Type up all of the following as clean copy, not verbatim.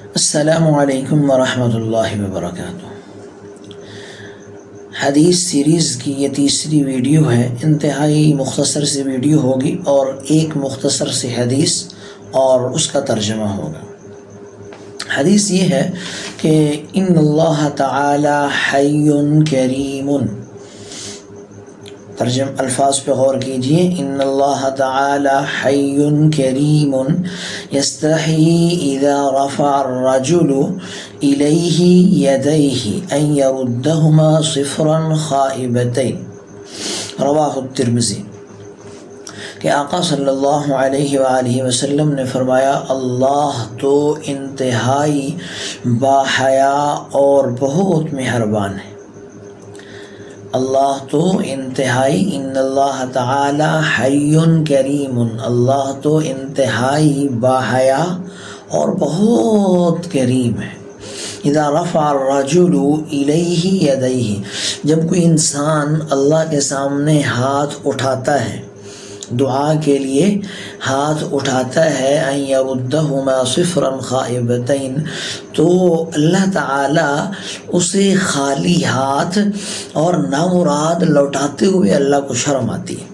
السلام علیکم ورحمۃ اللہ وبرکاتہ۔ حدیث سیریز کی یہ تیسری ویڈیو ہے، انتہائی مختصر سی ویڈیو ہوگی اور ایک مختصر سی حدیث اور اس کا ترجمہ ہوگا۔ حدیث یہ ہے کہ ان اللہ تعالی حی کریم، الفاظ پہ غور کیجئے، ان اللہ تعالی حی کریم یستحیی اذا رفع الرجل الیہ یدیہ ان یردہما صفرا خائبتین، رواہ الترمذی، کہ آقا صلی اللہ علیہ وآلہ وسلم نے فرمایا اللہ تو انتہائی باحیا اور بہت مہربان ہے۔ اللہ تو انتہائی، ان اللہ تعالی حی کریم، اللہ تو انتہائی باحیا اور بہت کریم ہے۔ اذا رفع الرجل الیہ یدیہ، جب کوئی انسان اللہ کے سامنے ہاتھ اٹھاتا ہے، دعا کے لیے ہاتھ اٹھاتا ہے، ان یردہما صفرا خائبتین، تو اللہ تعالیٰ اسے خالی ہاتھ اور نامراد لوٹاتے ہوئے اللہ کو شرم آتی ہے۔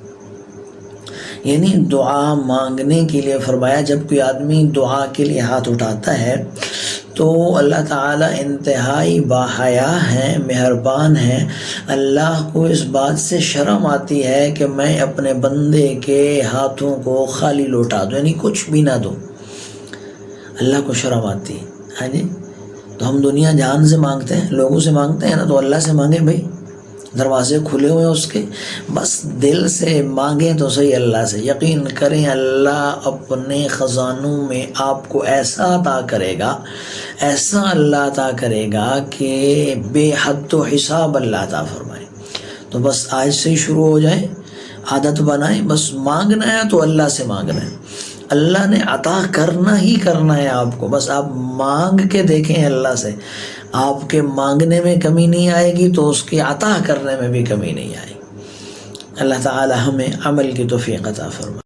یعنی دعا مانگنے کے لیے فرمایا، جب کوئی آدمی دعا کے لیے ہاتھ اٹھاتا ہے تو اللہ تعالیٰ انتہائی باحیا ہیں، مہربان ہیں، اللہ کو اس بات سے شرم آتی ہے کہ میں اپنے بندے کے ہاتھوں کو خالی لوٹا دوں، یعنی کچھ بھی نہ دوں، اللہ کو شرم آتی ہے۔ ہاں جی، تو ہم دنیا جان سے مانگتے ہیں، لوگوں سے مانگتے ہیں نا، تو اللہ سے مانگیں بھائی، دروازے کھلے ہوئے ہیں اس کے، بس دل سے مانگیں تو صحیح اللہ سے، یقین کریں اللہ اپنے خزانوں میں آپ کو ایسا عطا کرے گا، ایسا اللہ عطا کرے گا کہ بے حد و حساب اللہ عطا فرمائے۔ تو بس آج سے ہی شروع ہو جائے، عادت بنائیں، بس مانگنا ہے تو اللہ سے مانگنا ہے، اللہ نے عطا کرنا ہی کرنا ہے آپ کو، بس آپ مانگ کے دیکھیں اللہ سے، آپ کے مانگنے میں کمی نہیں آئے گی تو اس کی عطا کرنے میں بھی کمی نہیں آئے گی۔ اللہ تعالی ہمیں عمل کی توفیق عطا فرمائے۔